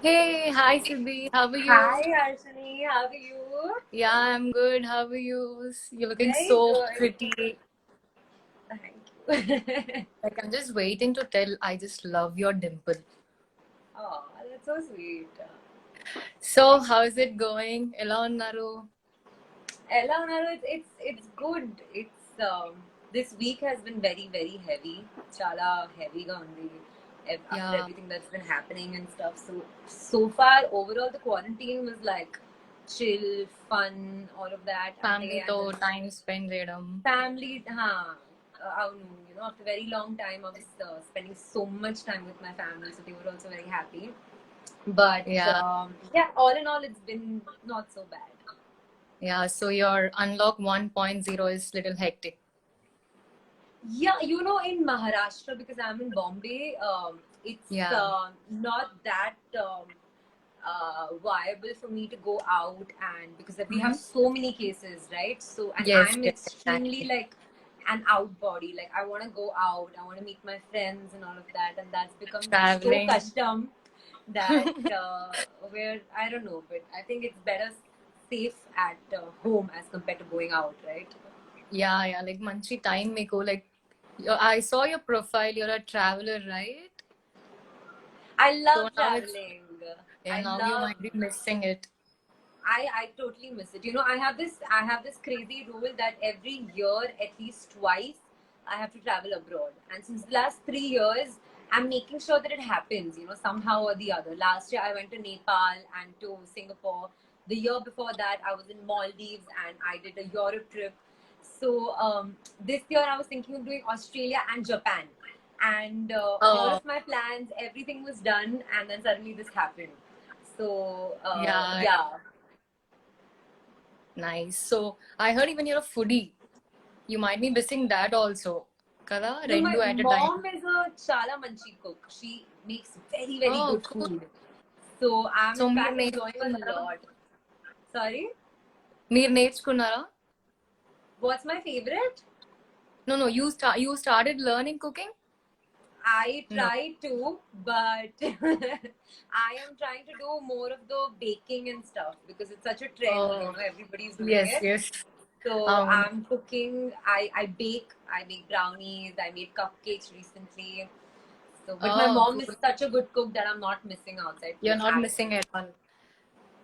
Hey, hi Siddhi, how are you? Hi Arshani, how are you? Yeah, I'm good. How are you? You're looking Very so good. pretty. Thank you. Like, I'm just waiting to tell, I just love your dimple. Oh, that's so sweet. So, how's it going? Ela unnaru? Ella, no, it's good. This week has been very heavy. Chala heavy ga undi after Yeah, everything that's been happening and stuff. So far overall the quarantine was like chill, fun, all of that. family to time spent చేయడం. Family, after a very long time, I was spending so much time with my family, so they were also very happy. But Yeah, yeah, all in all, it's been not so bad. yeah. So your unlock 1.0 is little hectic. Yeah, in Maharashtra, because I'm in Bombay, it's Yeah. not that viable for me to go out, and because we have Mm-hmm. so many cases, right? So, and Yes, I'm yes, extremely exactly. like an out body. Like I want to go out, I want to meet my friends and all of that, and that's become so Traveling. custom that where I don't know, but I think it's better safe at home as compared to going out, right? Yeah, yeah. Like, manchi time meko. Like, I saw your profile. You're a traveler, right? I So love now it's traveling. Yeah, I now you love might be missing it. I totally miss it. I have this crazy rule that every year at least twice I have to travel abroad. And since the last 3 years, I'm making sure that it happens, somehow or the other. Last year I went to Nepal and to Singapore. The year before that I was in Maldives and I did a Europe trip. So this year I was thinking of doing Australia and Japan. And all Oh, of my plans, everything was done, and then suddenly this happened. So yeah, yeah. nice. So I heard even you're a foodie. You might be missing that also. Kada? No, my Rendu at a time. mom is a chala manchi cook. She makes very Oh, good cool. food. So I'm So in మీరు fact enjoying a నేర్చుకున్నారా? lot. Sorry, మీరు నేర్చుకున్నారా? what's my favorite? No, no, you started learning cooking? I No. try to, but I am trying to do more of the baking and stuff because it's such a trend. Oh, Everybody's doing yes, it. yes. So అవును. I'm cooking. I bake. I make brownies. I made cupcakes recently. So, but my Oh, mom is cool. such a good cook that I'm not missing outside You're food not at missing all. it all.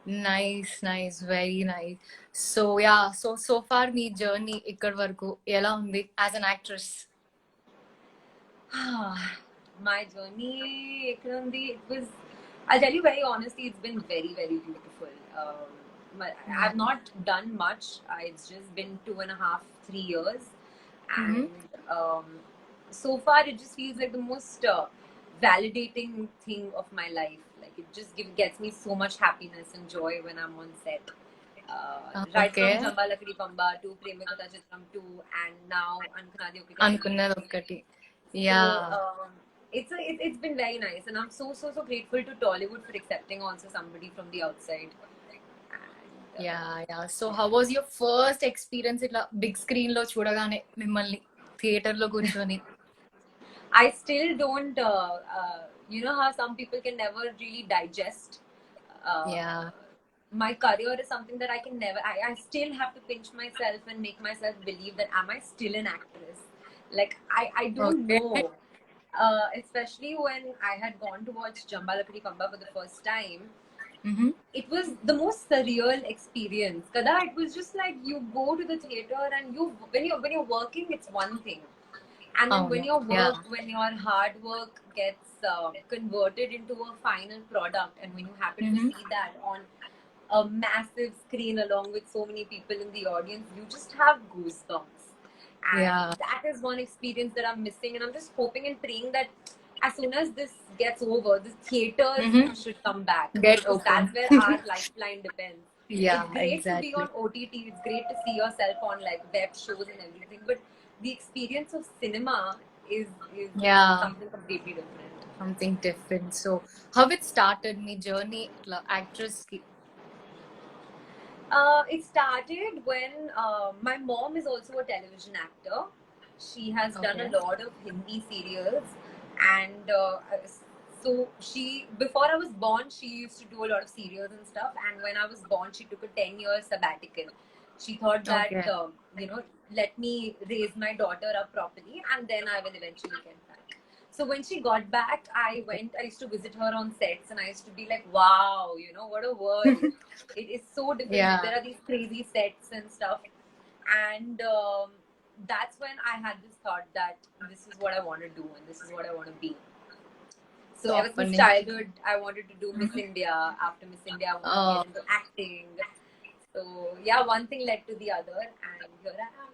Nice, nice, very nice. So yeah, so far me journey ఇక్కడి వరకు ఎలా ఉంది as an actress? My journey, Ekranandi, I'll tell you very honestly, it's been very beautiful. Yeah. I've not done much. It's just been 2.5, 3 years. Mm-hmm. And so far, it just feels like the most validating thing of my life. Like, it just gets me so much happiness and joy when I'm on set. Right from Okay. Jamba Lakdi Pamba to Premikata Chitram 2 and now Ankanadi Okite Ankanadi అనుకున్నది Okite. ఒక్కటి. So Yeah. it's been very nice, and I'm so grateful to Tollywood for accepting also somebody from the outside. And Yeah, yeah. So how was your first experience ఇట్లా big screen లో చూడగానే మిమ్మల్ని theatre లో కూర్చొని? I still don't, how some people can never really digest. Uh, Yeah. my career is something that I can never. I still have to pinch myself and make myself believe that am I still an actress? Like I don't Okay. know. Especially when I had gone to watch Jamba Lakdi Pamba for the first time, Mm-hmm. it was the most surreal experience. Kada, it was just like you go to the theater and when you're working, it's one thing, and then అవును. Yeah. when your hard work gets converted into a final product, and when you happen to Mm-hmm. see that on a massive screen along with so many people in the audience, you just have goosebumps. And Yeah. that is one experience that I'm missing. And I'm just hoping and praying that as soon as this gets over, the theaters Mm-hmm. should come back Get because open. that's where our lifeline depends. Yeah, It's great to be exactly. on OTT, it's great to see yourself on like web shows and everything, but the experience of cinema is Yeah, something completely different. something different. So how it started me journey ఇట్లా actress కి? It started when my mom is also a television actor. She has done Okay. a lot of Hindi serials, and So before I was born, she used to do a lot of serials and stuff. And when I was born, she took a 10-year sabbatical. She thought that, Okay. let me raise my daughter up properly and then I will eventually get back. So when she got back, I used to visit her on sets and I used to be like, wow, what a world. It is so different. Yeah. There are these crazy sets and stuff. And that's when I had this thought that this is what I want to do and this is what I want to be. So So ever since funny. childhood, I wanted to do Miss India. After Miss India, I wanted to get into acting. So yeah, one thing led to the other, and here I am.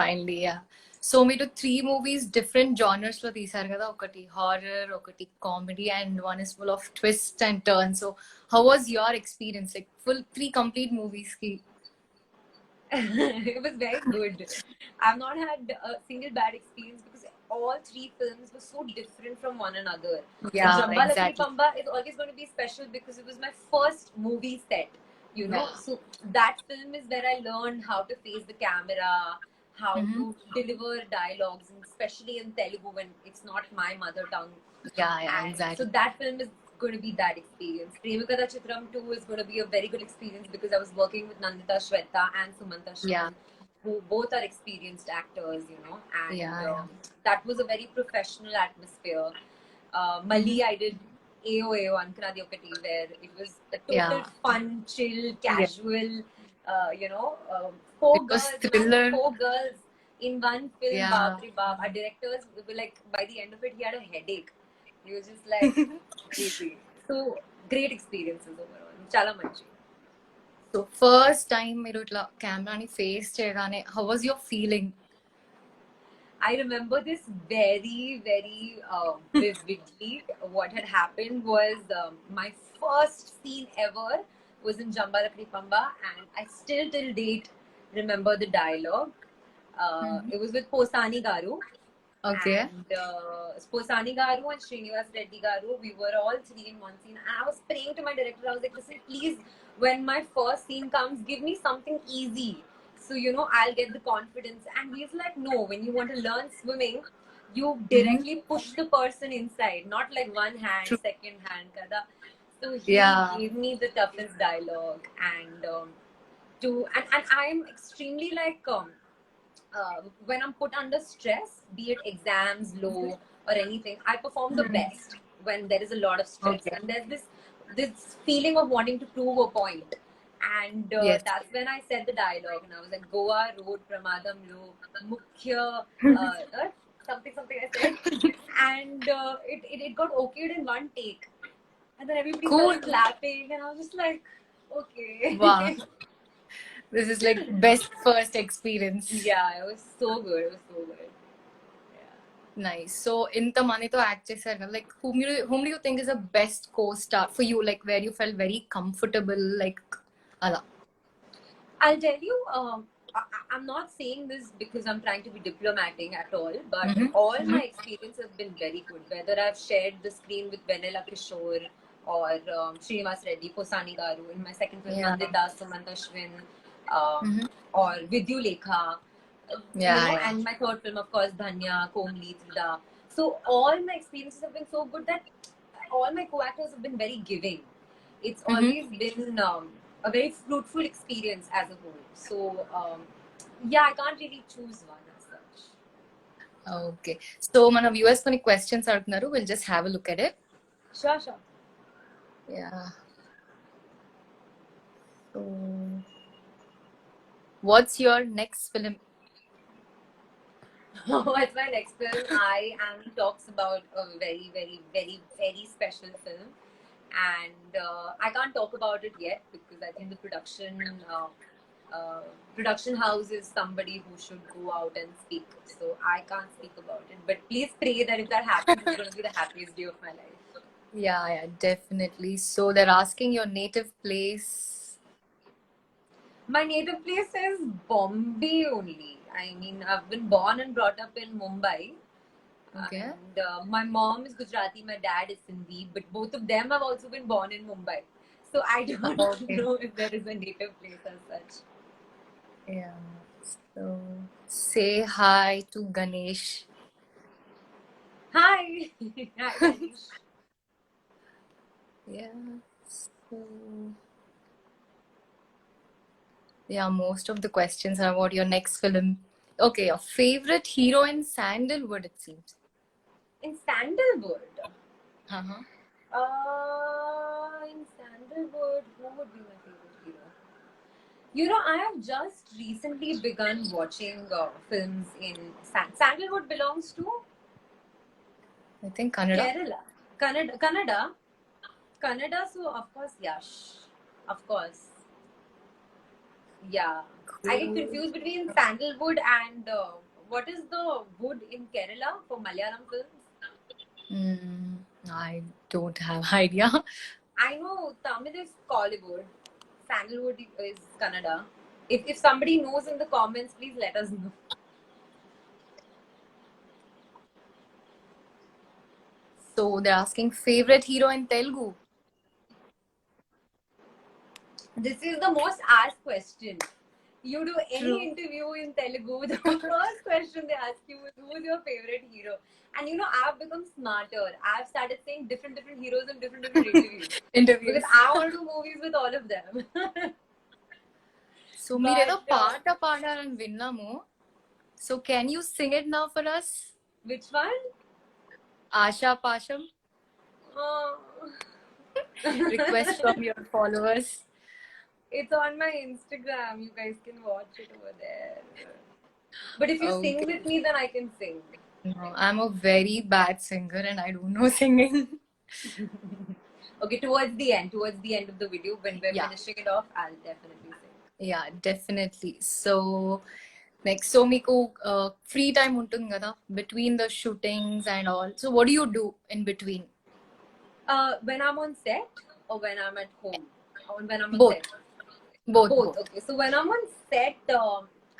Finally, yeah. So మీరు 3 movies different genres లో తీశారు కదా, ఒకటి horror, ఒకటి comedy, and one is full of twists and turns. So how was your experience, like full 3 complete movies ki? It was very good. I've not had a single bad experience because all 3 films were so different from one another. Yeah, Jamba Lakri exactly. Pamba is always going to be special because it was my first movie set, Yeah. So that film is where I learned how to face the camera, how to deliver dialogues, and especially in Telugu when it's not my mother tongue. Yeah, And exactly. so that film is going to be that experience. Premikada Chitram 2 is going to be a very good experience because I was working with Nandita Shweta and Sumanta Shrivan, Yeah. who both are experienced actors, and Yeah. that was a very professional atmosphere. Mali, I did AO Ankaradi Okati, where it was a total fun, chill, casual, four It was girls, thriller. 4 girls in one film. Yeah. Baap re baap. Our directors were like, by the end of it, he had a headache. He was just like crazy. So great experiences overall. Chala manchi. So first time మీరు ఇట్లా కెమెరాని face చేయగానే how was your feeling? I remember this very, very vividly. What had happened was my first scene ever was in Jamba Lakri Pamba, and I still till date remember the dialogue. It was with Posani Garu. Okay. And Posani Garu and Srinivas Reddy Garu, we were all 3 in one scene. And I was praying to my director, I was like, listen, please, when my first scene comes, give me something easy. So, I'll get the confidence. And he's like, no, when you want to learn swimming, you directly push the person inside, not like one hand, True. second hand. Kada. So he gave me the toughest dialogue. And and I'm extremely like, when I'm put under stress, be it exams, low, or anything, I perform the best when there is a lot of stress. Okay. And there's this feeling of wanting to prove a point. And Yes. that's when I said the dialogue, and I was like, Goa Road Pramadam Lo, Mukhya, something I said. And it got okayed in one take. And then everybody started clapping, and I was just like, okay. Wow. This is like best first experience. Yeah, it was so good. It was so good. Nice. So ఇంతమందితో act చేశారు కదా, like whom do you think is the best co-star for you, like where you felt very comfortable, like ala? I'll tell you, I'm not saying this because I'm trying to be diplomatic at all, but all my experience has been very good. Whether I've shared the screen with Venela Kishore or Srinivas Reddy, Posani Garu, in my second film, Nandita, Sumanta Shwin, or Vidyu Lekha, and my third film, of course, Dhanya, Komli, Trida. So all my experiences have been so good that all my co-actors have been very giving. It's always been a very fruitful experience as a whole. So, yeah, I can't really choose one as such. Okay. So, మన viewers కొన్ని questions అడుగుతున్నారు. We'll just have a look at it. Sure. Yeah. So, what's your next film? What's my next film? I am in talks about a very, very, very, very special film. And I can't talk about it yet because I think the production house is somebody who should go out and speak. So I can't speak about it. But please pray that if that happens, it's going to be the happiest day of my life. Yeah, definitely. So they're asking your native place. My native place is Bombay only. I mean, I've been born and brought up in Mumbai. Okay. And my mom is Gujarati, my dad is Sindhi, but both of them have also been born in Mumbai. So I don't know if there is a native place as such. Yeah. So say hi to Ganesh. Hi. Hi, Manish. Yeah. So, yeah, most of the questions are about your next film. Okay, your favorite hero in Sandalwood, it seems. In Sandalwood. Uh-huh. In Sandalwood, who would be my favorite hero? You know, I have just recently begun watching films in Sandalwood belongs to I think Kannada. Kerala. Kannada, so of course, Yash. Of course. Yeah. I get Cool. confused between Sandalwood and what is the wood in Kerala for Malayalam films? I don't have idea. I know Tamil is Kollywood, Sandalwood is Kannada. If somebody knows in the comments, please let us know. So they're asking favorite hero in Telugu. This is the most asked question. You do any True. interview in Telugu, the first question they ask you is who's your favorite hero? And you know, I've become smarter. I've started saying different heroes in different interviews. Interviews. Because I want to do movies with all of them. So మీరేదో But పాట పాడారని విన్నాము. So can you sing it now for us? which one? Asha Pasham. Oh. Request from your followers. It's on my Instagram. You guys can watch it over there. But if you sing Okay. with me, then I can sing. No, I'm a very bad singer and I don't know singing. Okay, towards the end of the video, when we're Yeah. finishing it off, I'll definitely sing. Yeah, definitely. So next, so మీకు free time ఉంటుంది కదా between the shootings and all. So what do you do in between? When I'm on set or when I'm at home? Or when I'm on Both. set? Both. Okay, so when I'm on set,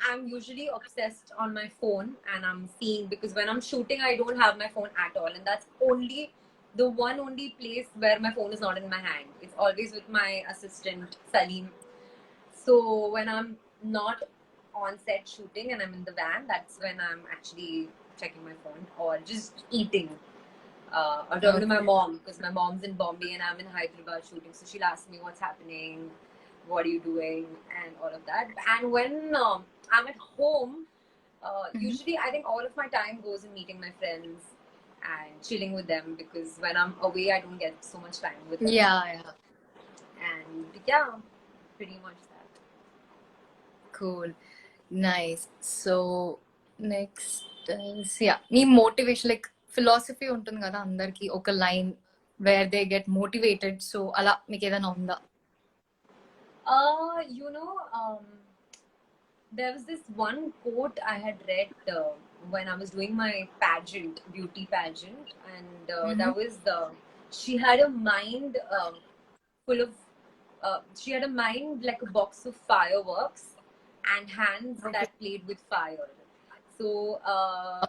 I'm usually obsessed on my phone and I'm seeing, because when I'm shooting, I don't have my phone at all, and that's only the only place where my phone is not in my hand. It's always with my assistant Salim. So when I'm not on set shooting and I'm in the van, that's when I'm actually checking my phone or just eating. Or talking to my mom, because my mom's in Bombay and I'm in Hyderabad shooting. So she'll ask me what's happening, what are you doing, and all of that. And when I'm at home, usually I think all of my time goes in meeting my friends and chilling with them, because when I'm away, I don't get so much time with them. Yeah. And yeah, pretty much that. Cool. Nice. So next is me motivation like philosophy ఉంటుంది కదా అందరికి ఒక line where they get motivated so అలా మీకు ఏదైనా ఉందా? You know, there was this one quote I had read when I was doing my beauty pageant, and that was she had a mind full of she had a mind like a box of fireworks and hands that played with fire. So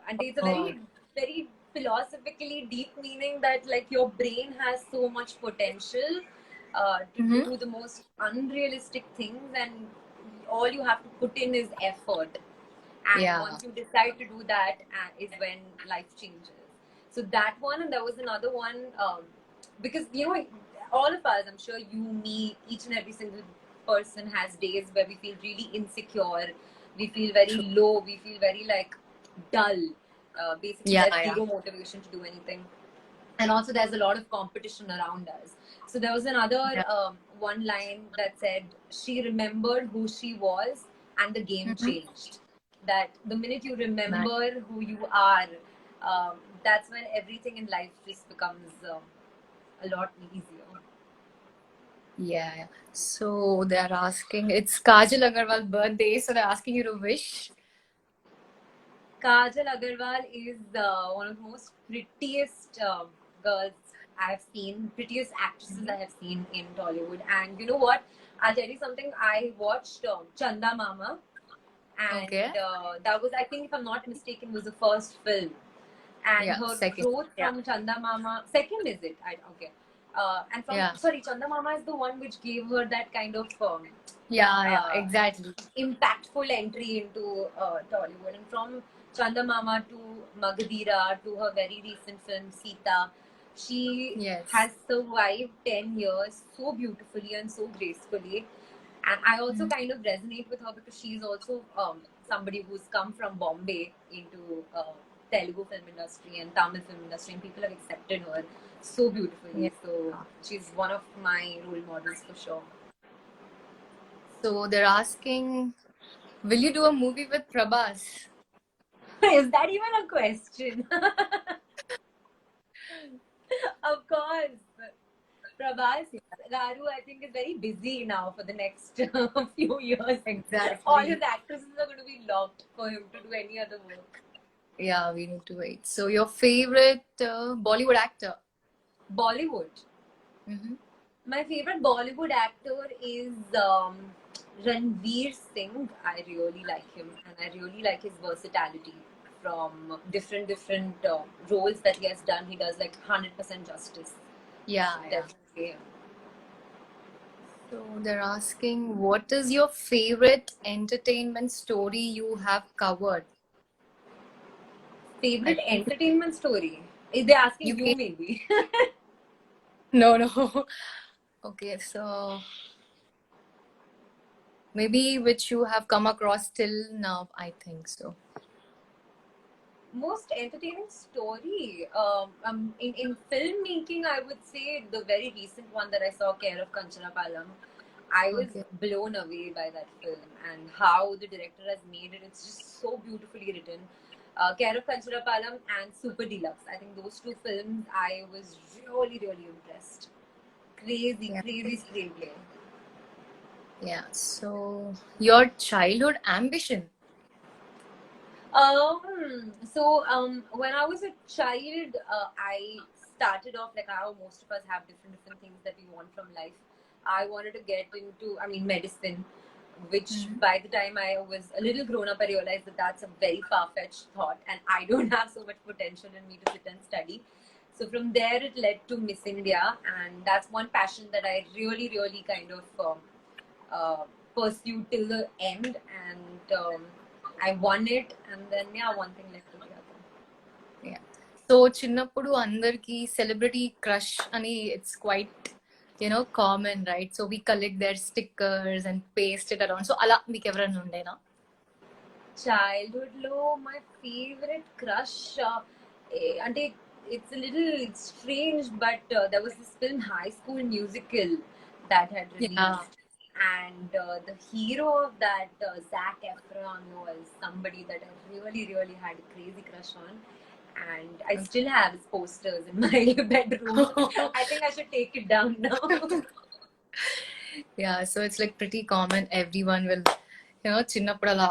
and it's a very philosophically deep meaning that like your brain has so much potential to do the most unrealistic things, and all you have to put in is effort. And once you decide to do that, is when life changes. So that one, and there was another one, because you know, all of us, I'm sure you, me, each and every single person has days where we feel really insecure, we feel very low, we feel very like dull. Basically, there's zero motivation to do anything. And also there's a lot of competition around us. So there was another one line that said she remembered who she was and the game changed. That the minute you remember who you are, that's when everything in life just becomes a lot easier. Yeah. So they are asking, it's Kajal Agarwal's birthday, so they're asking you to wish. Kajal Agarwal is one of the most prettiest girls I've seen, prettiest actresses I have seen in Tollywood. And you know what? I'll tell you something. I watched Chanda Mama, and that was, I think, if I'm not mistaken, was the first film. And her growth from Chanda Mama, second is it? Okay. And from sorry, Chanda Mama is the one which gave her that kind of exactly impactful entry into Tollywood. And from Chandamama to Magadira to her very recent film Sita. She Yes. has survived 10 years so beautifully and so gracefully. And I also kind of resonate with her because she's also somebody who's come from Bombay into Telugu film industry and Tamil film industry, and people have accepted her so beautifully. Yeah. So she's one of my role models for sure. So they're asking, will you do a movie with Prabhas? Is that even a question? Of course. Prabhas Garu, I think, is very busy now for the next few years. Exactly. All his actresses are going to be locked for him to do any other work. Yeah, we need to wait. So your favorite Bollywood actor? Bollywood. My favorite Bollywood actor is Ranveer Singh. I really like him, and I really like his versatility from different roles that he has done. He does like 100% justice. Yeah, So yeah. definitely him. So they're asking, what is your favorite entertainment story you have covered? Favorite I think entertainment story? Is they asking you you can... maybe? No, no. Okay, so maybe which you have come across till now, I think so. Most entertaining story in filmmaking, I would say the very recent one that I saw, Care of Kanchanapalam. I was Okay. blown away by that film and how the director has made it. It's just so beautifully written. Care of Kanchanapalam and Super Deluxe. I think those two films, I was really impressed. Crazy Yeah. screenplay. Yeah. So your childhood ambition? When I was a child, I started off like how most of us have different things that we want from life. I wanted to get into, medicine, which by the time I was a little grown up, I realized that that's a very far-fetched thought, and I don't have so much potential in me to sit and study. So from there, it led to Miss India, and that's one passion that I really kind of pursued till the end, and I won it, and then one thing led to the other. Yeah. So చిన్నప్పుడు అందరికి celebrity crush అని it's quite common, right? So we collect their stickers and paste it around. So అలా మీకు ఎవరైనా ఉండేనా? Childhood low, my favorite crush, and it's a little strange, but there was this film High School Musical that had released. Yeah. And the hero of that, Zac Efron, was somebody that I really had a crazy crush on. And I still have his posters in my bedroom. I think I should take it down now. Yeah, so it's like pretty common. Everyone will, చిన్నప్పుడు అలా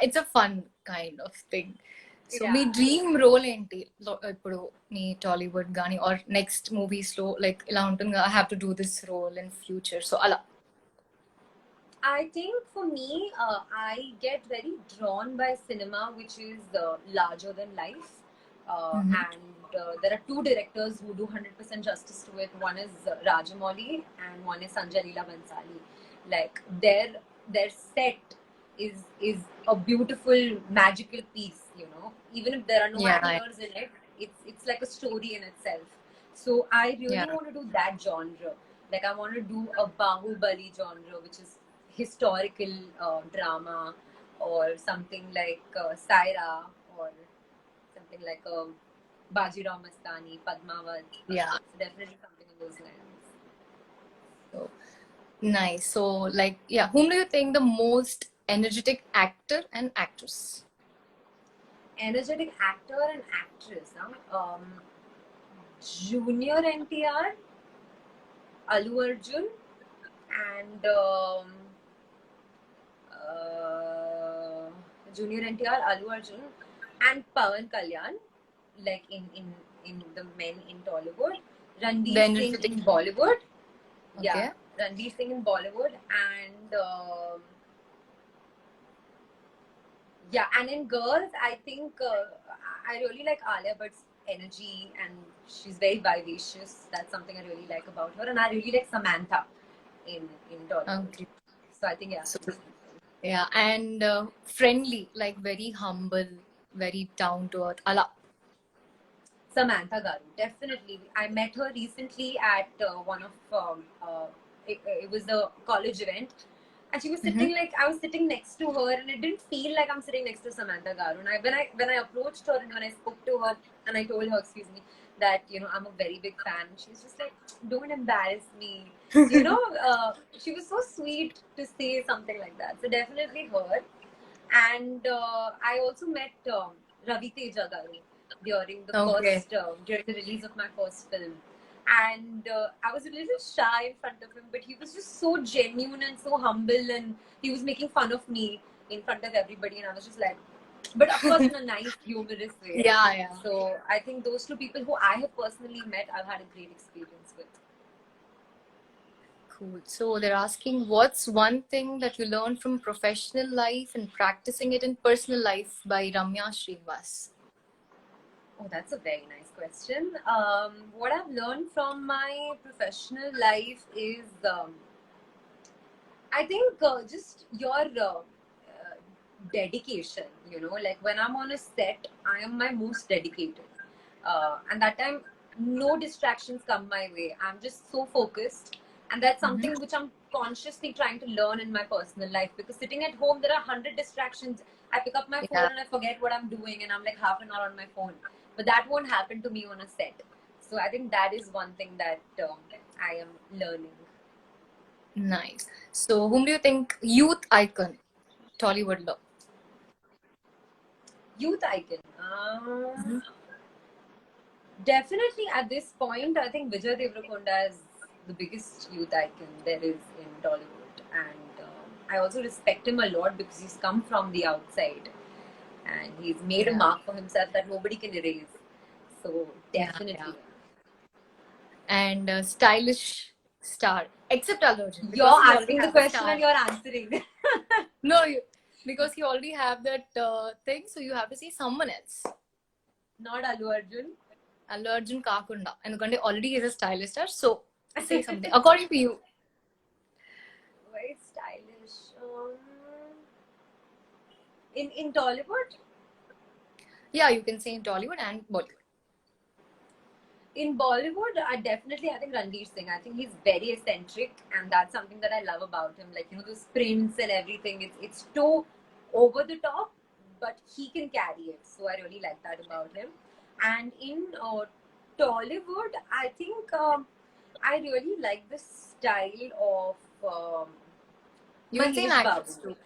it's a fun kind of thing. So మీ Yeah. Dream role ఏంటి ఇప్పుడు మీ టాలీవుడ్ కానీ or next movies లో like ఇలా ఉంటుంది I have to do this role in future so అలా I think for me, I get very drawn by cinema which is larger than life. And there are two directors who do 100% justice to it. One is Rajamouli and one is Sanjay Leela Bhansali. Like their set is a beautiful magical piece, even if there are no Yeah. actors in it. It's like a story in itself. So I really Yeah. want to do that genre. Like I want to do a Bahubali genre, which is historical drama, or something like Saira, or something like Bajirao Mastani, Padmavat. Yeah. So definitely something in those lines. So nice. So like, yeah, whom do you think the most energetic actor and actress? Energetic actor and actress, huh? Junior NTR, Allu Arjun, and Junior NTR, Allu Arjun, and Pawan Kalyan, like in the men in Tollywood. Ranveer The Singh energetic. in Bollywood. Okay. Yeah, Ranveer Singh in Bollywood, and and in girls, I think I really like Alia Bhatt's energy, and she's very vivacious. That's something I really like about her, and I really like Samantha in Tollywood. Okay. So I think So, yeah, and friendly, like very humble, very down to earth. Ala. Samantha Garu, definitely. I met her recently at one of it was a college event, and she was sitting like I was sitting next to her, and it didn't feel like I'm sitting next to Samantha Garu. And when I approached her and when I spoke to her and I told her, excuse me, that I'm a very big fan, she was just like, don't embarrass me. She was so sweet to say something like that. So definitely her. And I also met Ravi Teja Garu during Okay. during the release of my first film. And I was a little shy in front of him, but he was just so genuine and so humble, and he was making fun of me in front of everybody, and I was just like, but of course in a nice, humorous way. Yeah. So I think those two people who I have personally met, I've had a great experience with. Cool. So they're asking, what's one thing that you learned from professional life and practicing it in personal life by Ramya Srinivas? Oh, that's a very nice question. What I've learned from my professional life is, I think, just your dedication. Like when I'm on a set, I am my most dedicated. And that time, no distractions come my way. I'm just so focused. And that's something which I'm consciously trying to learn in my personal life, because sitting at home, there are 100 distractions. I pick up my phone Yeah. and I forget what I'm doing, and I'm like half an hour on my phone. But that won't happen to me on a set. So I think that is one thing that I am learning. Nice. So whom do you think youth icon, Tollywood lo? Youth icon. Definitely at this point, I think Vijay Deverakonda is the biggest youth icon there is in Tollywood. And I also respect him a lot because he's come from the outside and he's made a mark for himself that nobody can erase. So definitely. Yeah. And stylish star, except Allu Arjun. You're asking the question and you're answering. No, because you already have that thing, so you have to say someone else. Not Allu Arjun. Allu Arjun Kakunda. And already is a stylish star, so say something. According to you. Very stylish. In Tollywood? Yeah, you can say in Tollywood and Bollywood. In Bollywood, I think Ranveer Singh. I think he's very eccentric, and that's something that I love about him. Like those sprints and everything. It's too over the top, but he can carry it. So I really like that about him. And in Tollywood, I think I really like the style of You can say in Mahesh actress Babu. too.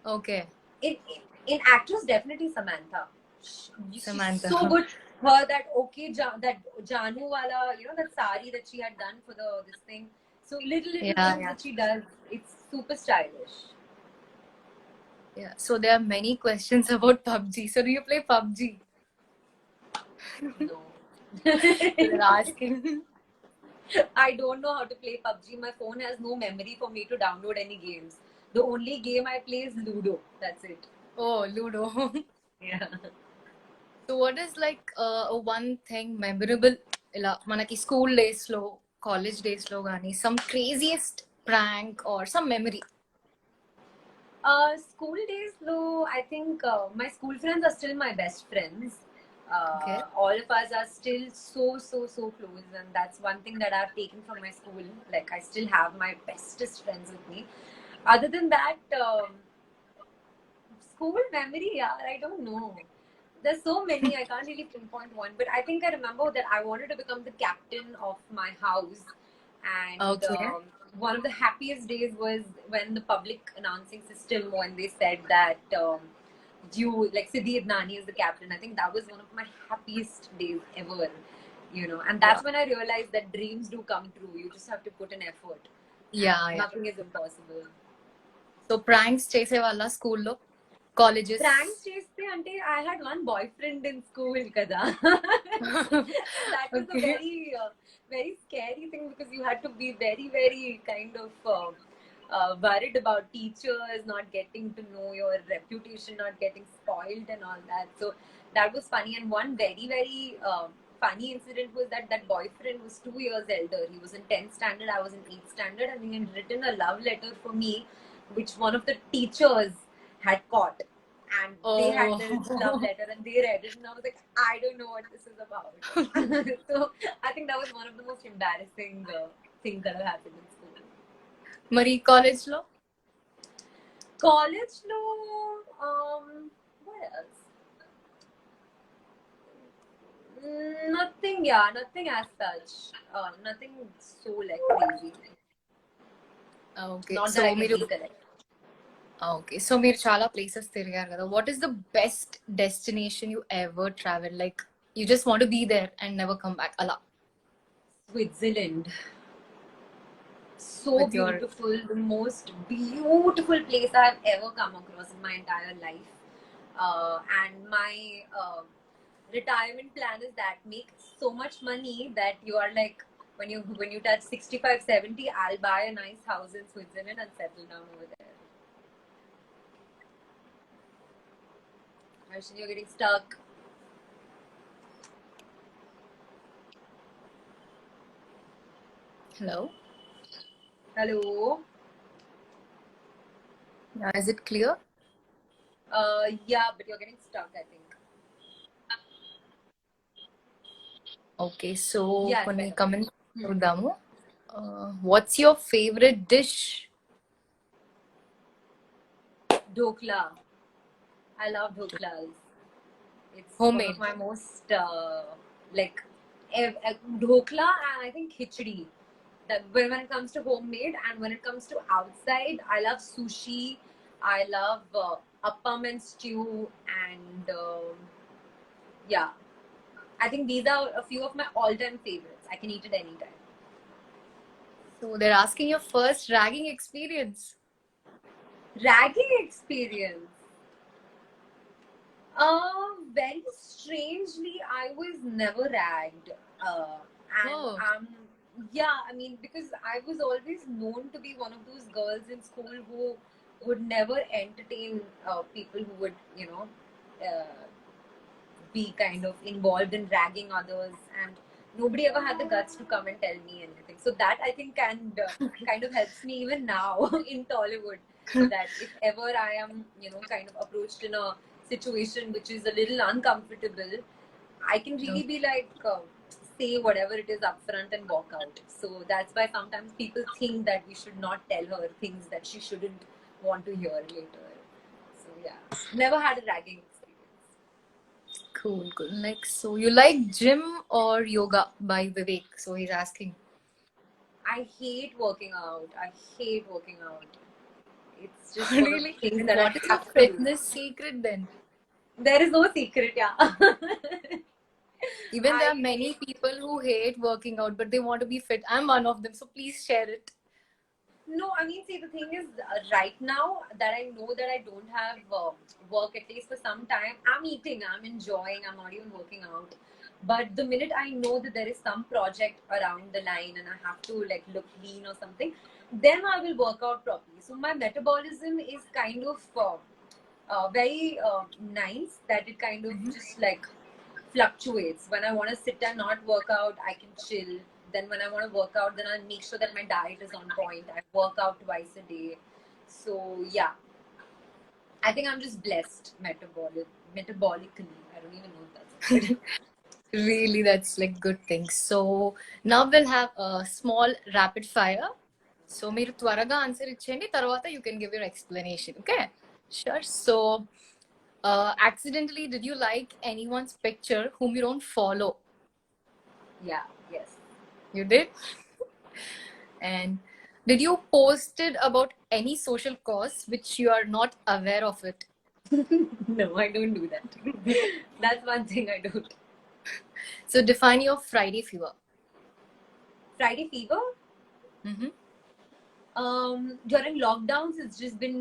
Okay. In actress, definitely Samantha. Samantha. She's so good. Her that that Janu wala, that sari that she had done for this thing. So little things that she does, it's super stylish. Yeah. So there are many questions about PUBG. So do you play PUBG? No. They're asking. I don't know how to play PUBG. My phone has no memory for me to download any games. The only game I play is Ludo. That's it. Oh, Ludo. Yeah. So what is like one thing memorable ila manaki school days lo, college days lo gaani, some craziest prank or some memory? School days though, I think my school friends are still my best friends. Okay. All of us are still so close, and that's one thing that I've taken from my school. Like I still have my bestest friends with me. Other than that, school memory, yeah, I don't know. There's so many, I can't really pinpoint one, but I think I remember that I wanted to become the captain of my house. And Okay. one of the happiest days was when the public announcing system, when they said that like Siddhi Idnani is the captain. I think that was one of my happiest days ever, and that's when I realized that dreams do come true. You just have to put an effort. Yeah. Nothing is impossible. So pranks chese wala school lo, colleges. Pranks cheste ante I had one boyfriend in school kada. That was a very scary thing, because you had to be very kind of worried about teachers not getting to know your reputation, not getting spoiled and all that. So that was funny. And one very funny incident was that boyfriend was 2 years elder. He was in 10th standard, I was in 8th standard, and he had written a love letter for me, which one of the teachers had caught. and they had this love Oh, letter and they read it, and I was like, I don't know what this is about. So I think that was one of the most embarrassing things that have happened in school. Mari college lo? College, no. What else? Nothing, yeah, nothing as such. Nothing so like crazy. Okay, Not that so I can మీరు recollect. okay, so మీరు చాలా places తిరిగారు కదా. What is the best destination you ever traveled? Like you just want to be there and never come back. Allah. Switzerland. So With your beautiful, the most beautiful place I've ever come across in my entire life. And my retirement plan is that make so much money that you are like, when you touch 65, 70, I'll buy a nice house in Switzerland and settle down over there. Harshan, you're getting stuck. hello. Hello. Is it clear? Yeah, but you're getting stuck, I think. Okay, so Yeah, it's కొన్ని better. comments చూద్దాము. What's your favorite dish? Dokla. I love doklas. It's one Homemade. of my most like dhokla and I think khichdi. That when it comes to homemade and when it comes to outside, I love sushi. I love appam and stew and yeah. I think these are a few of my all-time favorites. I can eat it anytime. So they're asking your first ragging experience. Ragging experience. Very strangely, I was never ragged. And Oh. yeah, I mean, because I was always known to be one of those girls in school who would never entertain people who would, be kind of involved in ragging others, and nobody ever had the guts to come and tell me anything. So that I think kind of helps me even now in Tollywood. That if ever I am, kind of approached in a situation which is a little uncomfortable, I can really be like, say whatever it is upfront and walk out. So that's why sometimes people think that we should not tell her things that she shouldn't want to hear later. So yeah, never had a ragging experience. Cool, cool. Next, so you like gym or yoga by Vivek? So he's asking. I hate working out. I hate working out. It's just one of Really? the things And that I what is your have to do. fitness secret then? There is no secret, yeah. Even there are I- many people who hate working out, but they want to be fit. I'm one of them, so please share it. No, I mean, see, the thing is, right now that I know that I don't have work at least for some time, I'm eating, I'm enjoying, I'm not even working out. But the minute I know that there is some project around the line and I have to like look lean or something, then I will work out properly. So my metabolism is kind of very nice that it kind of just like fluctuates. When I want to sit and not work out, I can chill. Then when I want to work out, then I'll make sure that my diet is on point. I work out twice a day. So yeah, I think I'm just blessed metabolically. I don't even know if that's a word. Really, that's like good things. So now we'll have a small rapid fire. So మీరు త్వరగా answer ఇచ్చేయండి, తర్వాత you can give your explanation. Okay? Sure. So accidentally, did you like anyone's picture whom you don't follow? Yeah, yes. You did? And did you post it about any social cause which you are not aware of it? No, I don't do that. That's one thing I don't. So define your Friday fever. Friday fever? Mm-hmm. During lockdowns, it's just been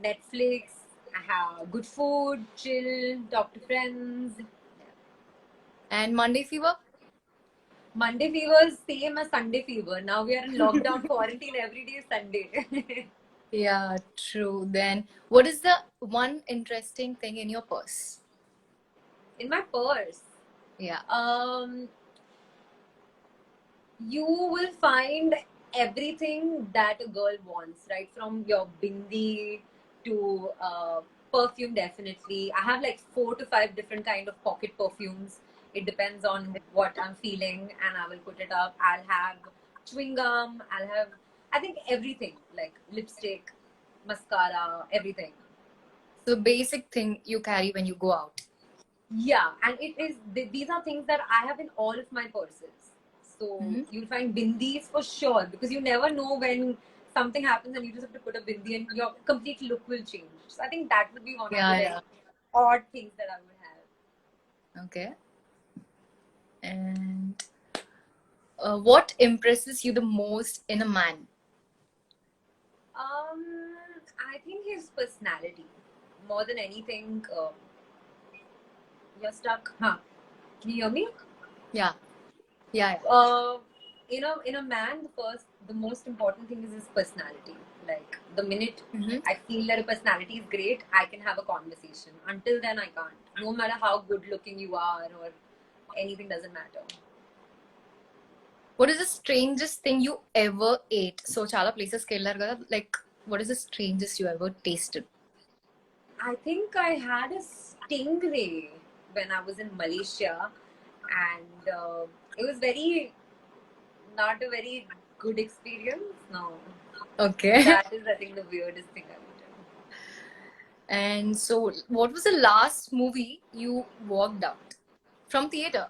Netflix. I have good food, chill, talk to friends. And Monday fever? Monday fever is same as Sunday fever. Now we are in lockdown quarantine. Every day is Sunday. Yeah, true. Then what is the one interesting thing in your purse? In my purse, Yeah. you will find everything that a girl wants, right? From your bindi to perfume, definitely. I have like 4 to 5 different kind of pocket perfumes. It depends on what I'm feeling, and I will put it up. I'll have chewing gum. I'll have, I think, everything like lipstick, mascara, everything. So basic thing you carry when you go out. Yeah, and it is these are things that I have in all of my purses. So Mhm. you'll find bindis for sure, because you never know when something happens and you just have to put a bindi and your complete look will change. So I think that would be one of the Yeah, very yeah. odd things that I would have. Okay. And what impresses you the most in a man? I think his personality more than anything. You're stuck, huh? Can you hear me? Yeah, yeah, yeah. In a man, the most important thing is his personality. Like the minute Mhm. I feel that a personality is great, I can have a conversation. Until then, I can't. No matter how good looking you are or anything, doesn't matter. What is the strangest thing you ever ate? So చాలా places కి వెళ్ళారు కదా. Like, what is the strangest you ever tasted? I think I had a stingray when I was in Malaysia, and it was not a very good experience. No, Okay. that is, I think, the weirdest thing I've eaten. And so, what was the last movie you walked out from theater?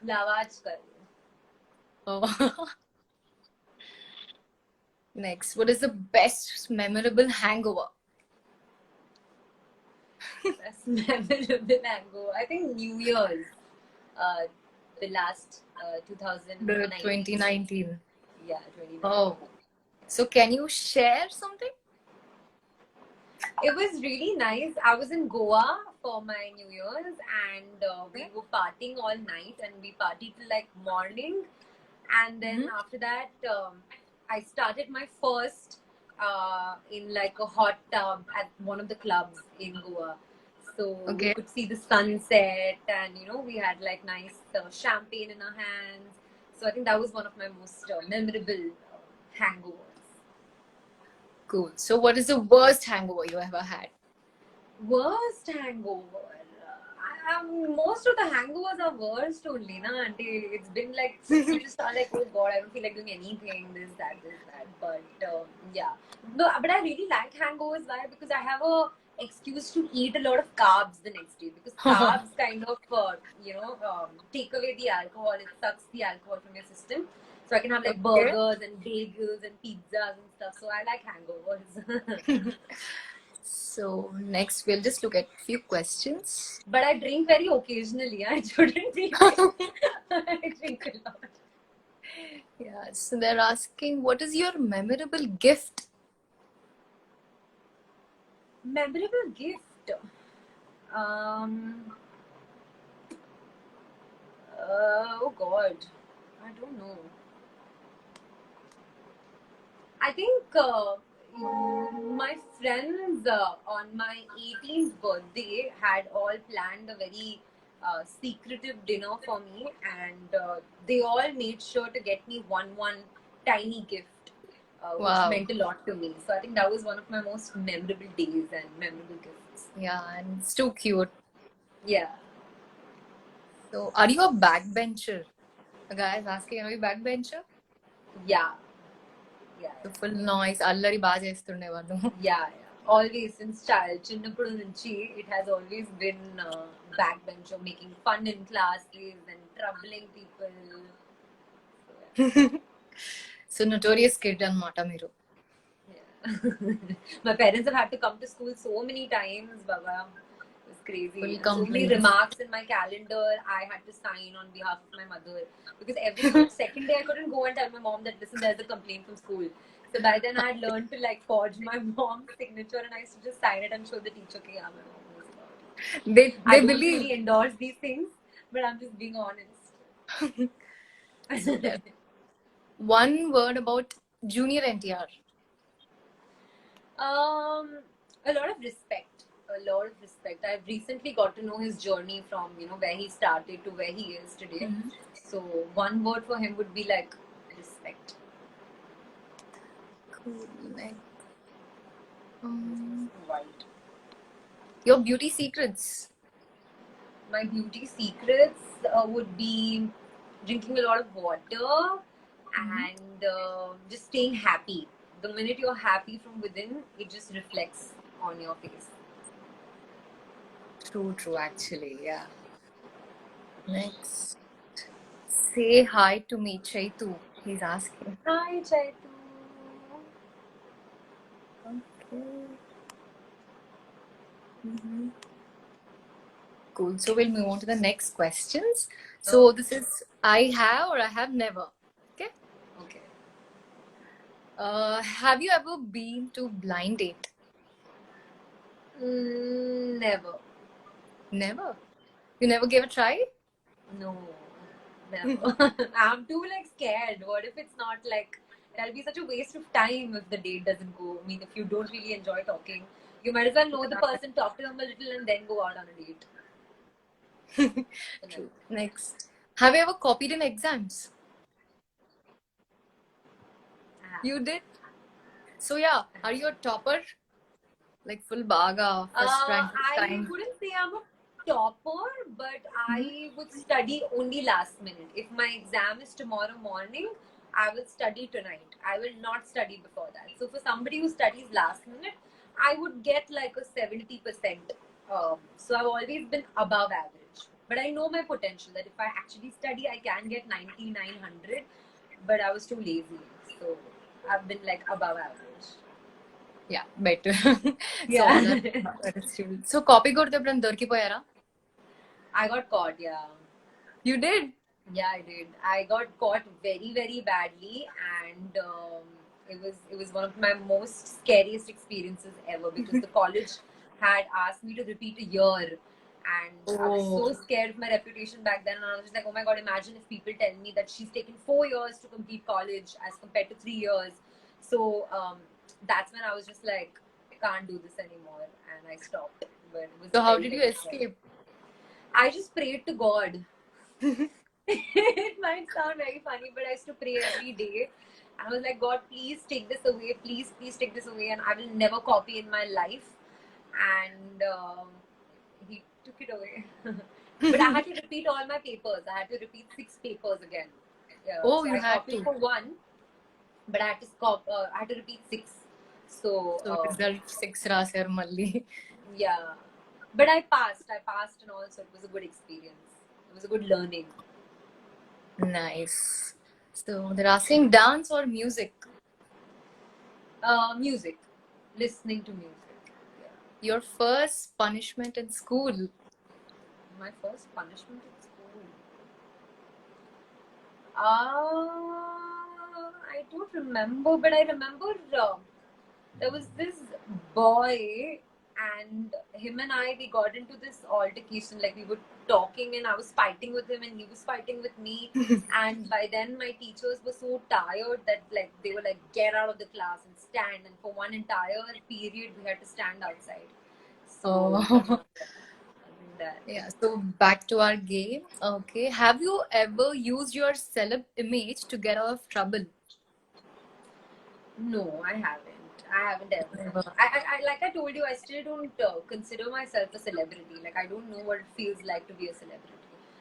Lawaj Kar. Oh. Next, what is the best memorable hangover? Best memorable hangover. I think New Year's. The last The 2019. 2019. Yeah, 2019. Oh. So, can you share something? It was really nice. I was in Goa for my New Year's, and we were partying all night, and we partied till like morning. And then after that, I started my first in like a hot tub at one of the clubs in Goa. So we Okay. could see the sunset, and we had like nice champagne in our hands. So I think that was one of my most memorable hangovers. Cool. So, what is the worst hangover you ever had? Worst hangover. Most of the hangovers are worst only, na? Aunty, it's been like you just are like, oh god, I don't feel like doing anything. This, that. But yeah, no. But I really like hangovers. Why? Because I have a excuse to eat a lot of carbs the next day. Because carbs kind of take away the alcohol. It sucks the alcohol from your system. So I can have like Okay. burgers and bagels and pizzas and stuff. So I like hangovers. So, next, we'll just look at a few questions. But I drink very occasionally. I shouldn't be. I drink a lot. Yeah, so they're asking, what is your memorable gift? Memorable gift. Oh God, I don't know. I think my friends on my 18th birthday had all planned a very secretive dinner for me, and they all made sure to get me one tiny gift, which Wow. meant a lot to me. So I think that was one of my most memorable days and memorable gifts. Yeah, and it's too cute. Yeah. So, are you a backbencher? A guy is asking, are you a backbencher? Yeah. Yeah. So, full noise, allari baga chestunde vallu. Yeah. Always since chinnappudu nunchi, it has always been backbencher, making fun in classes and troubling people. So, notorious kid anamata meeru. Yeah. My parents have had to come to school so many times, Baba. It was crazy. Full And so many complaints. remarks in my calendar I had to sign on behalf of my mother. Because every second day I couldn't go and tell my mom that, listen, there's a complaint from school. So by then I had learned to like forge my mom's signature, and I used to just sign it and show the teacher, okay, yeah, my mom knows about it. They I don't believe. really endorse these things, but I'm just being honest. One word about Junior NTR. A lot of respect. A lot of respect. I've recently got to know his journey from where he started to where he is today. So one word for him would be like respect. Cool. White. Your beauty secrets. My beauty secrets would be drinking a lot of water and just staying happy. The minute you're happy from within, it just reflects on your face. True, actually, yeah. Next. Say hi to me, Chaitu. He's asking. Hi, Chaitu. Okay. Cool. So we'll move on to the next questions. So this is I have or I have never. Okay. Okay. Have you ever been to blind date? Never. Never. You never gave a try? No. Never. I'm too scared. What if it's not that'll be such a waste of time if the date doesn't go. I mean, if you don't really enjoy talking, you might as well know the person, talk to them a little, and then go out on a date. True. Next. Have you ever copied in exams? You did? So yeah, are you a topper? Like full baga, first rank I wouldn't say I'm a topper, but I would study only last minute. If my exam is tomorrow morning, I will study tonight. I will not study before that. So for somebody who studies last minute, I would get like a 70%. So I've always been above average. But I know my potential that if I actually study, I can get 9900. But I was too lazy. So I've been above average. Yeah, better. Yeah. So copy కొడితే దొరికిపోయారా? I got caught, yeah. You did? Yeah, I did. I got caught very, very badly, and it was one of my most scariest experiences ever because the college had asked me to repeat a year, and I was so scared of my reputation back then. And I was just like, oh my god, imagine if people tell me that she's taken 4 years to complete college as compared to 3 years. So that's when I was just like, can't do this anymore, and I stopped. But it was So how very, did you very escape? I just prayed to God. It might sound very funny, but I used to pray every day. I was like, God, please take this away. Please, please take this away. And I will never copy in my life. And he took it away. But I had to repeat all my papers. I had to repeat 6 papers again. Oh, so you I had copied to. for 1, but I had to repeat 6. So result 6 రాశారు మళ్ళీ. Yeah. But I passed and all, so it was a good experience. It was a good learning. Nice. So they're asking dance or music? Music. Listening to music. Yeah. Your first punishment in school? My first punishment in school. I don't remember, but I remember there was this boy, and him and we got into this altercation. Like we were talking, and I was fighting with him, and he was fighting with me. And by then, my teachers were so tired that they were like, "Get out of the class and stand." And for one entire period, we had to stand outside. So. That. Yeah, so back to our game. Okay, have you ever used your celeb image to get out of trouble? No, I haven't. I haven't ever. Never. I like I told you, I still don't consider myself a celebrity. Like I don't know what it feels like to be a celebrity.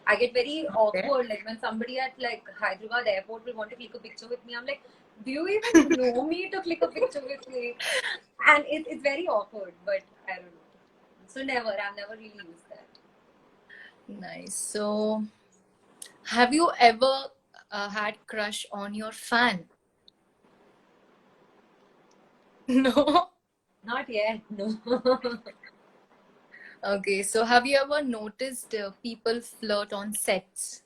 I get very awkward. Like when somebody at Hyderabad airport will want to click a picture with me, I'm like, do you even know me to click a picture with me? And it's very awkward. But I don't know. So never. I've never really used that. Nice. So, have you ever had crush on your fan? No. Not yet. No. Okay, so have you ever noticed people flirt on sets?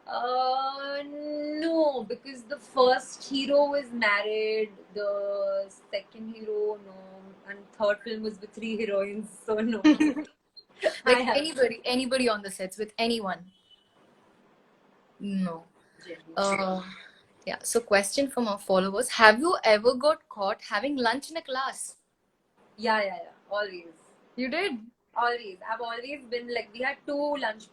No, because the first hero was married, the second hero no, and third film was with 3 heroines, so no. Like anybody on the sets with anyone? No. Yeah. So, question from our followers: have you ever got caught having lunch in a class? Yeah. Always. You did? Always. I've always been we had 2 lunch,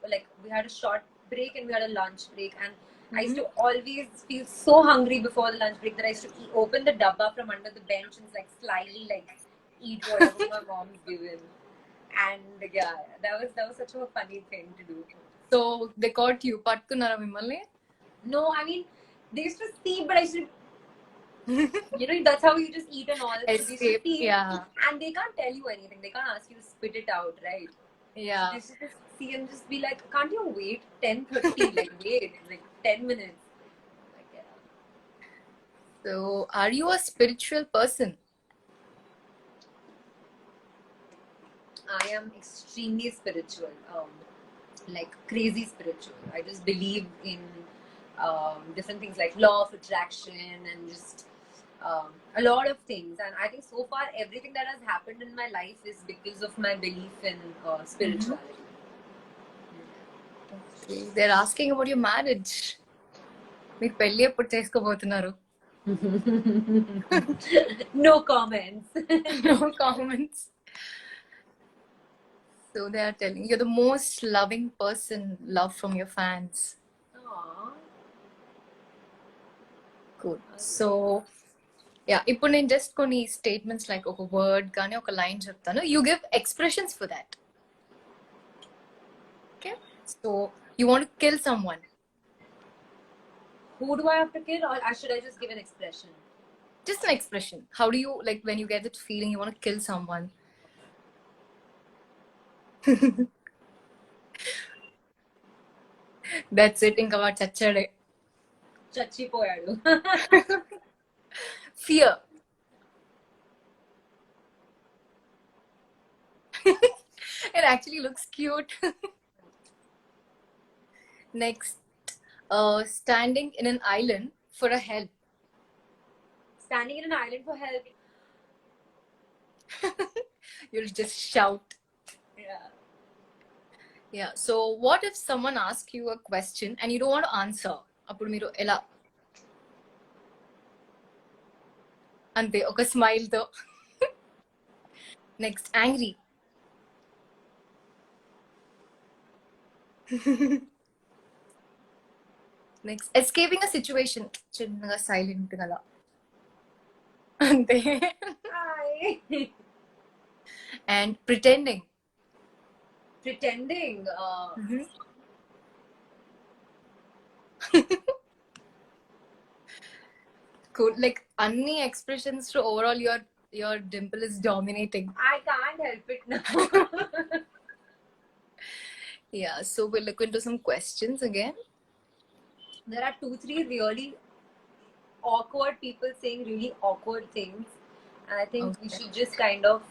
we had a short break and we had a lunch break, and I used to always feel so hungry before the lunch break that I used to open the dabba from under the bench and like slyly like eat whatever my mom's given. And yeah, that was such a funny thing to do. So they caught you. Patkunara mimmalni? No, I mean they used to see, but I should. That's how you just eat and all. They should Escape. see, Yeah. and they can't tell you anything. They can't ask you to spit it out, right? Yeah. They should just see and just be like, can't you wait 10:30? Like wait, like 10 minutes. Like, yeah. So are you a spiritual person? I am extremely spiritual, like crazy spiritual. I just believe in different things like law of attraction and just a lot of things. And I think so far everything that has happened in my life is because of my belief in spirituality. Okay. They're asking about your marriage. మీరు పెళ్లి ఎప్పుడు చేసుకోబోతున్నారు? No comments. No comments. So they are telling you're the most loving person, love from your fans. Aww. Cool. So yeah, ఇప్పుడు నేను just కొన్ని statements like ఒక word కానీ ఒక line చెప్తాను. You give expressions for that. Okay? So you want to kill someone. Who do I have to kill, or should I just give an expression? Just an expression. How do you, like, when you get that feeling you want to kill someone? That's it. ఇంకా వాడు చచ్చాడే. చచ్చిపోయాడు. Fear. It actually looks cute. Next, standing in an island for a help. Standing in an island for help. You'll just shout. Yeah. Yeah. So what if someone asks you a question and you don't want to answer? అప్పుడు మీరు ఎలా? అంతే, ఒక smile తో. Next, angry. Next, escaping a situation. చిన్నగా silent గా. అంతే. Hi. And pretending. Pretending. Cool. Like any expressions to overall your dimple is dominating. I can't help it now. Yeah. So we'll look into some questions again. There are 2-3 really awkward people saying really awkward things, and I think we should just kind of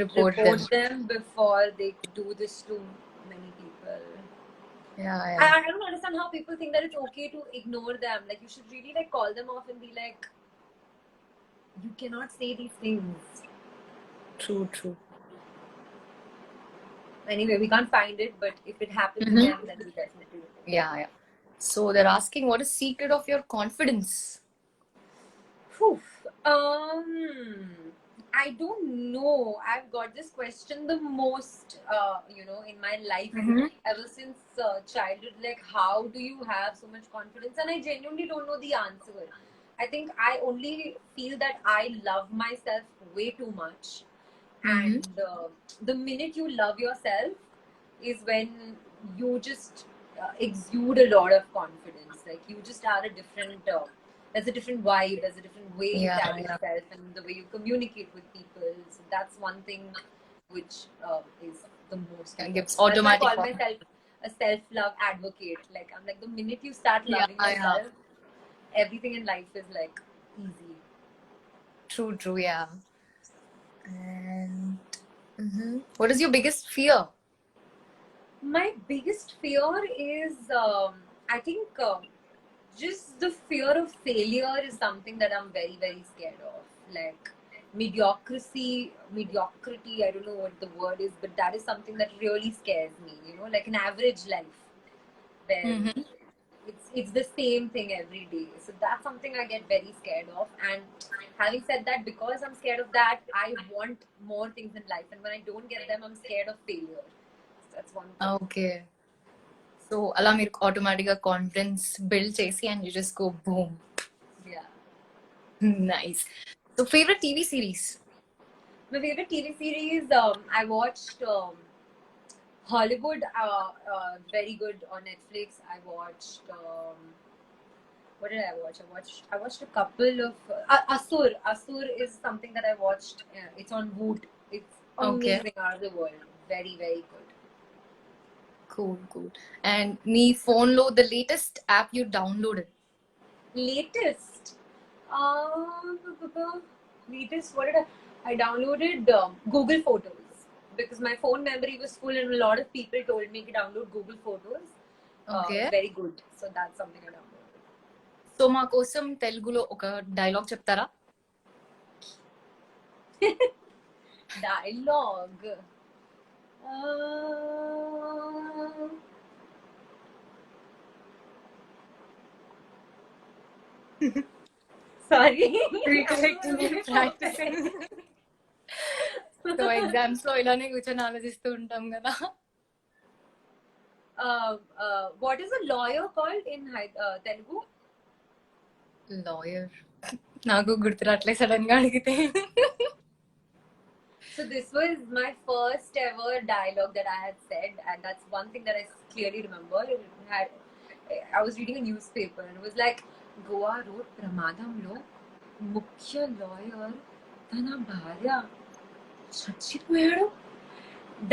Report them before they do this to many people. Yeah. I don't understand how people think that it's okay to ignore them. Like you should really like call them off and be like, you cannot say these things. True. Anyway, we can't find it, but if it happens again, then we definitely will. Yeah. So they're asking, what is secret of your confidence? Whew. I don't know. I've got this question the most, in my life ever since childhood. Like, how do you have so much confidence? And I genuinely don't know the answer. I think I only feel that I love myself way too much. And the minute you love yourself is when you just exude a lot of confidence. Like, you just are a different... there's a different vibe, there's a different way you carry yourself and the way you communicate with people. So that's one thing which is the most... Gives automatic... I call myself a self-love advocate. Like, I'm like, the minute you start loving yourself, everything in life is like easy. True, yeah. And what is your biggest fear? My biggest fear is, I think... just the fear of failure is something that I'm very, very scared of. Like mediocrity, I don't know what the word is, but that is something that really scares me, like an average life where it's the same thing every day. So that's something I get very scared of. And having said that, because I'm scared of that, I want more things in life. And when I don't get them, I'm scared of failure. So that's one thing. Okay. So అలా మీరు automatic గా confidence build చేసి and you just go boom. Yeah. Nice. So favourite TV series? My favorite TV series, I watched Hollywood, very good on Netflix. I watched what did I watch? I watched a couple of Asur. Asur is something that I watched. It's on Woot. It's Okay. amazing, out of the world. Very very good. Cool. And మీ phone లో the latest app you downloaded? Latest, latest. What did I downloaded Google Photos because my phone memory was full, and a lot of people told me to download Google Photos. Okay. Very good. So that's something I downloaded. So మా కోసం తెలుగులో ఒక dialogue చెప్తారా? Dialogue. Sorry. Practising. So exams లో ఇలానే కూర్చొని ఆలోచిస్తూ ఉంటాం కదా. What is a lawyer called in Telugu? Lawyer నాకు గుర్తురాట్లే సడన్ గా అడిగితే. So this was my first ever dialogue that I had said, and that's one thing that I clearly remember. I was reading a newspaper, and it was like, Goa Road Pramadamlo Mukhya Lawyer Tana Bharya Chachipoyadu.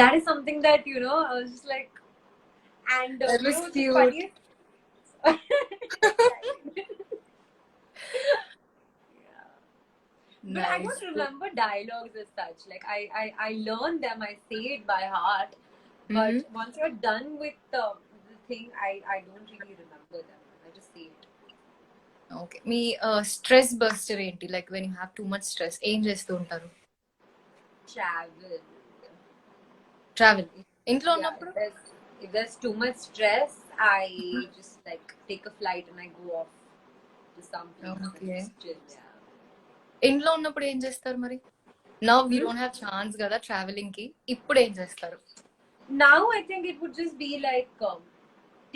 That is something that, you know, I was just like, and That was the cute. funniest. But I don't remember dialogues as such. Like I learn them, I say it by heart. But once you're done with the thing, I don't really remember them. I just say it. Okay. మీ stress buster ఏంటి? Like when you have too much stress ఏం చేస్తూ ఉంటారు? Travel. Travel. ఇంట్లో Yeah, ఉన్నప్పుడు? if there's too much stress, I just like take a flight and I go off to some place and Okay. just chill. Yeah. ఇంట్లో ఉన్నప్పుడు ఏం చేస్తారు మరి? Now we don't have chance కదా travelling కి. ఇప్పుడు ఏం చేస్తారు? Now I think it would just be like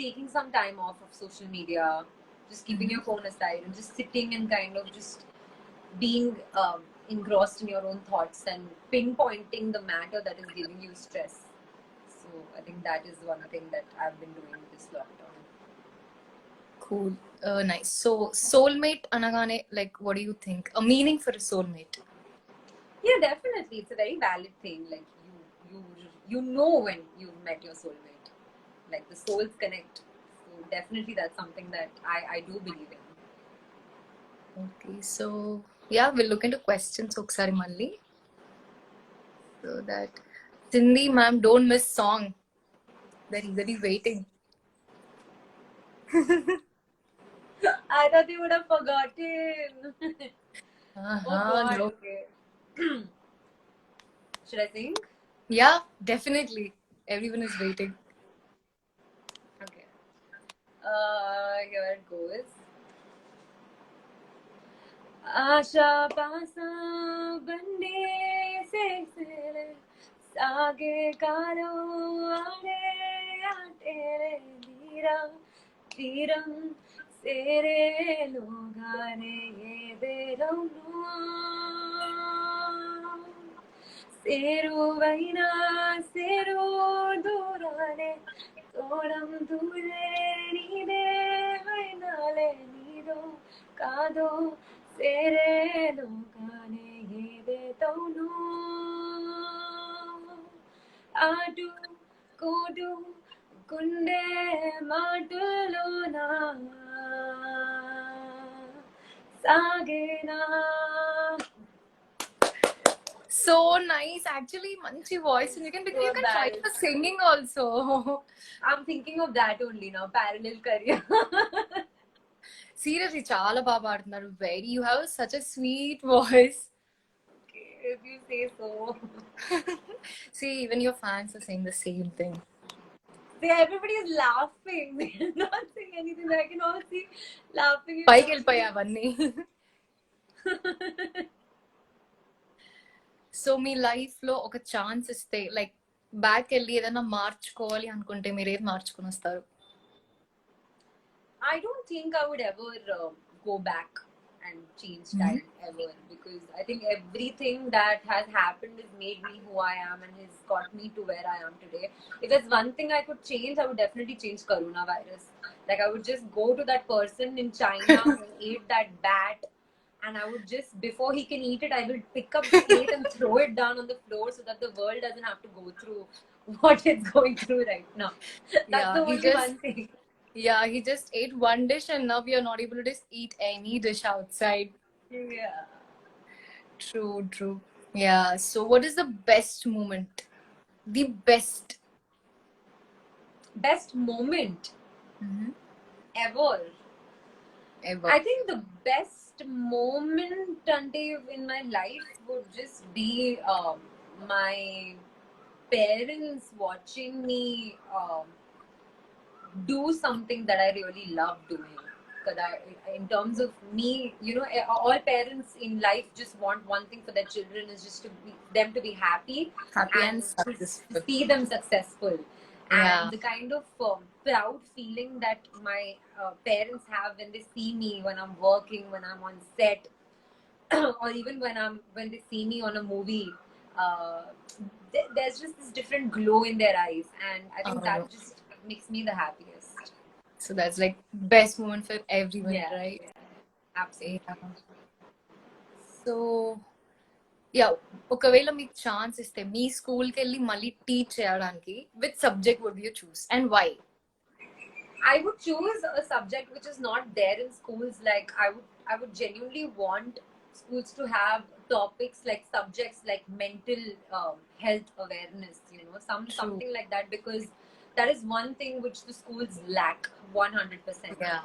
taking some time off of social media, just keeping your phone aside and just sitting and kind of just being engrossed in your own thoughts and pinpointing the matter that is giving you stress. So I think that is one thing that I've been doing this lockdown. Cool. Nice. So soulmate అనగానే like what do you think a meaning for a soulmate? Yeah, definitely, it's a very valid thing. Like you know when you've met your soulmate, like the souls connect. So definitely that's something that I do believe in. Okay. So yeah will look into questions ఒకసారి మళ్ళీ. So that Sindhi ma'am don't miss song. That eagerly waiting. I thought you would have forgotten. Oh God. No. Okay. Should I sing? Yeah, definitely. Everyone is waiting. Okay. Here it goes. Asha pasa bande se sage karo ade atere dira tiram sere logare ye beravnu seruvaina seru durane todam dure nide hainale nido kado sere logane ye betavnu adu kodu gunde matulona sagena. So nice. Actually, manchi voice. And you can try for singing also. I'm thinking of that only now. Parallel career. Seriously, chala baaba adunaru. Very. You have such a sweet voice. Okay, if you say so. See, even your fans are saying the same thing. See, everybody is laughing. They're not saying anything. I can all see laughing. Paiki vellipoya avanni. So మీ life లో ఒక chance ఇస్తే like back వెళ్ళి ఏదైనా మార్చుకోవాలి అనుకుంటే మీరు ఏది మార్చుకుని వస్తారు? I don't think I would ever go back and change Mhm. time ever, because I think everything that has happened has made me who I am and has got me to where I am today. If there's one thing I could change, I would definitely change coronavirus. Like, I would just go to that person in China who ate that bat, and I would just, before he can eat it, I will pick up the plate and throw it down on the floor so that the world doesn't have to go through what it's going through right now. That's Yeah, the he only just one thing. yeah, he just ate one dish and now we are not able to just eat any dish outside. Yeah. True, true. Yeah. So what is the best moment? The best. Best moment Mhm. ever. Ever. I think the best moment, Tandev, in my life would just be my parents watching me do something that I really love doing. Because in terms of me, all parents in life just want one thing for their children, is just to be them to be happy Happy and and to successful. see them successful. Yeah. And the kind of proud feeling that my parents have when they see me when I'm working, when I'm on set, or even when they see me on a movie, uh, there's just this different glow in their eyes, and I think Oh, that just makes me the happiest. so that's like best moment for everyone, Yeah, right? absolutely. Yeah. So yeah, ఒకవేళ మీకు chance ఇస్తే మీ స్కూల్కి వెళ్ళి మళ్ళీ teach చేయడానికి with subject would you choose and why? I would choose a subject which is not there in schools. Like, I would genuinely want schools to have topics like subjects like mental health awareness. Something like that, because that is one thing which the schools lack 100%. Yeah.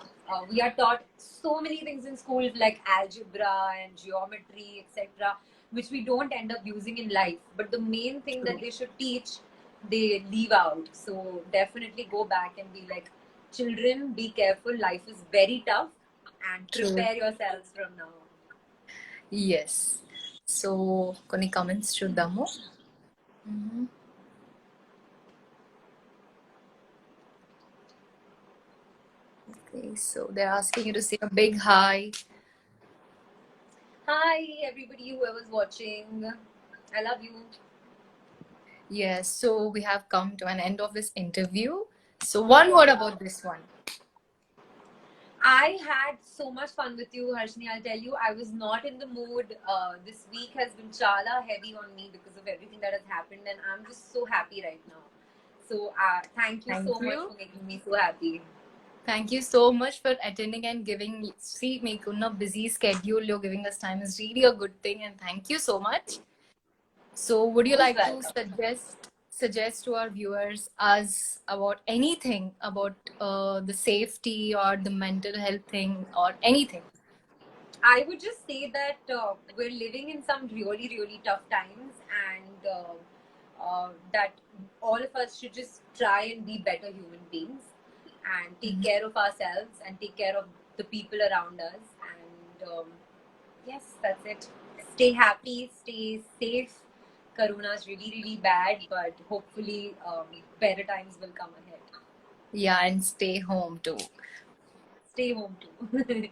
We are taught so many things in schools like algebra and geometry, etc., which we don't end up using in life. But the main thing that they should teach, they leave out. So definitely go back and be like, children, be careful. Life is very tough, and True. prepare yourselves from now on. Yes. So కొన్ని comments చూద్దాము. Okay, so they're asking you to say a big hi. Hi, everybody, whoever's watching. I love you. Yes, so we have come to an end of this interview. So one word about this one. I had so much fun with you, Harshini. I'll tell you, I was not in the mood. This week has been chala heavy on me because of everything that has happened, and I'm just so happy right now. So thank you Thank so much you. for making me so happy. Thank you so much for attending and giving. See, making a busy schedule, you're giving us time is really a good thing, and thank you so much. So, would you Most like to welcome. suggest to our viewers us about anything about the safety or the mental health thing or anything? I would just say that we're living in some really, really tough times, and that all of us should just try and be better human beings and take care of ourselves and take care of the people around us. And yes, that's it. Stay happy, stay safe. Corona is really, really bad, but hopefully better times will come ahead. Yeah, and stay home too. Stay home too.